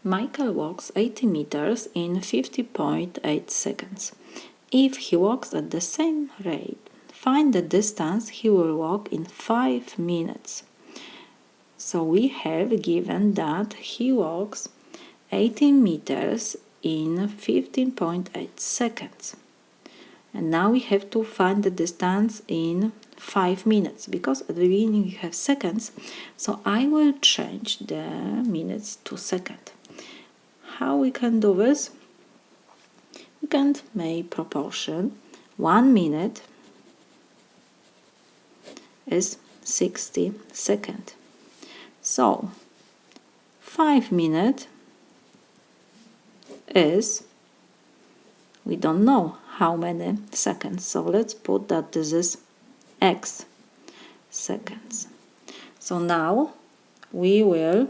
Michael walks 80 meters in 50.8 seconds. If he walks at the same rate, find the distance he will walk in 5 minutes. So we have given that he walks 18 meters in 15.8 seconds. And now we have to find the distance in 5 minutes, because at the beginning you have seconds, so I will change the minutes to second. How we can do this? We can make proportion. 1 minute is 60 seconds. So 5 minutes is, we don't know how many seconds, so let's put that this is x seconds. So now we will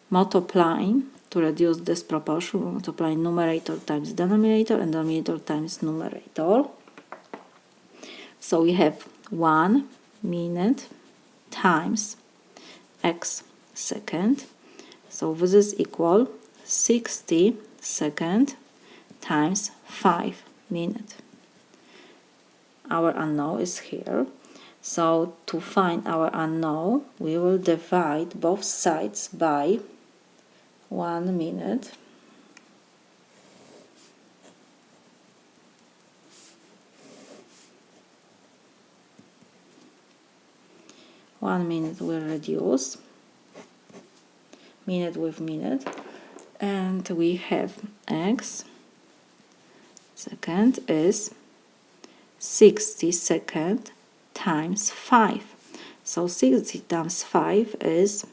multiply to reduce this proportion. We multiply numerator times denominator and denominator times numerator. So we have 1 minute times x second. So this is equal 60 seconds times 5 minutes. Our unknown is here. So to find our unknown, we will divide both sides by 1 minute. One minute will reduce minute with minute, and we have x second is 60 seconds times 5. So 60 times 5 is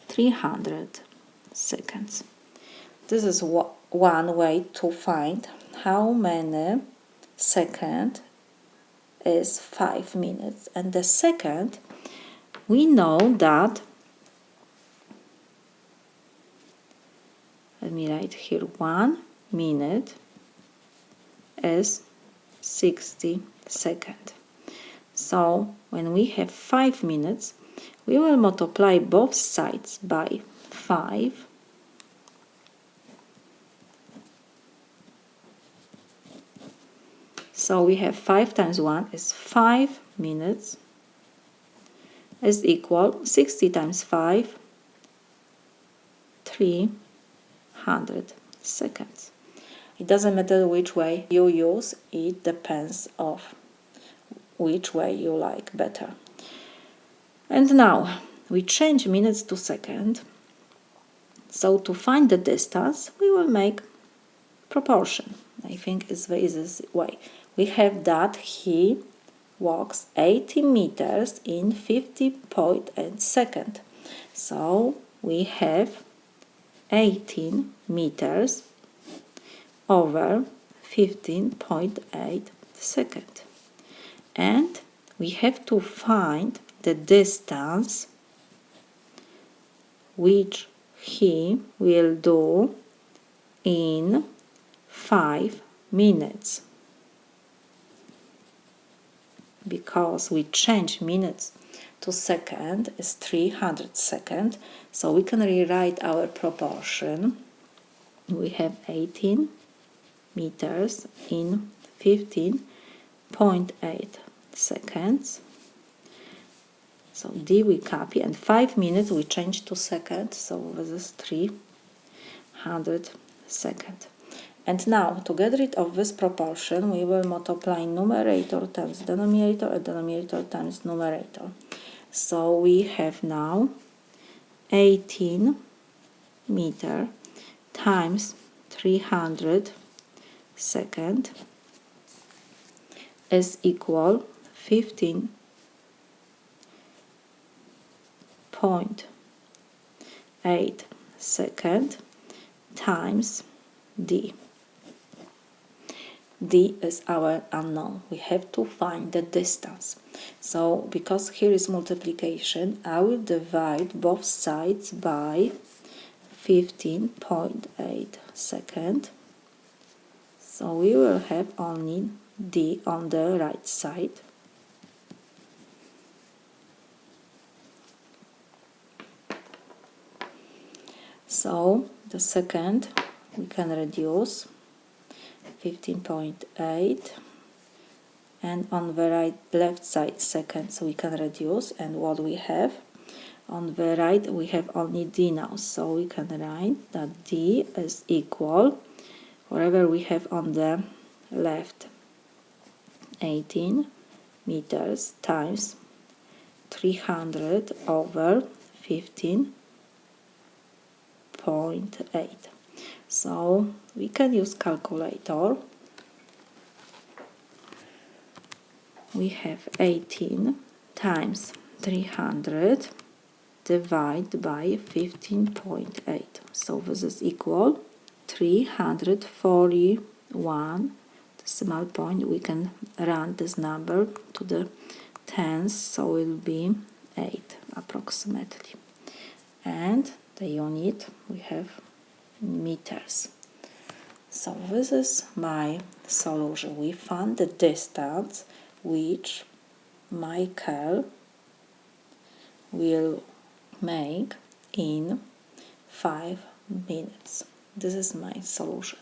300 seconds. This is one way to find how many seconds is 5 minutes. And the second, we know that, let me write here, 1 minute is 60 seconds. So when we have 5 minutes, we will multiply both sides by 5. So we have 5 times 1 is 5 minutes is equal 60 times 5, 300 seconds. It doesn't matter which way you use, it depends on which way you like better. And now we change minutes to second. So to find the distance, we will make proportion. I think it's the easiest way. We have that he walks 80 meters in 50.8 seconds. So we have 18 meters over 15.8 seconds. And we have to find the distance which he will do in 5 minutes. Because we change minutes to second is 300 seconds, so we can rewrite our proportion. We have 18 meters in 15.8 seconds. So D we copy, and 5 minutes we change to seconds, so this is 300 seconds. And now, to get rid of this proportion, we will multiply numerator times denominator and denominator times numerator. So we have now 18 meter times 300 second is equal 15.8 second times D. D is our unknown. We have to find the distance. So because here is multiplication, I will divide both sides by 15.8 seconds. So we will have only D on the right side. So the second we can reduce 15.8, and on the left side seconds we can reduce, and what we have on the right we have only d now, so we can write that d is equal, whatever we have on the left, 18 meters times 300 over 15.8. So we can use calculator. We have 18 times 300 divided by 15.8. So this is equal 341 decimal point. We can round this number to the tens, so it will be 8 approximately. And the unit we have in meters. So this is my solution. We found the distance which Michael will make in 5 minutes. This is my solution.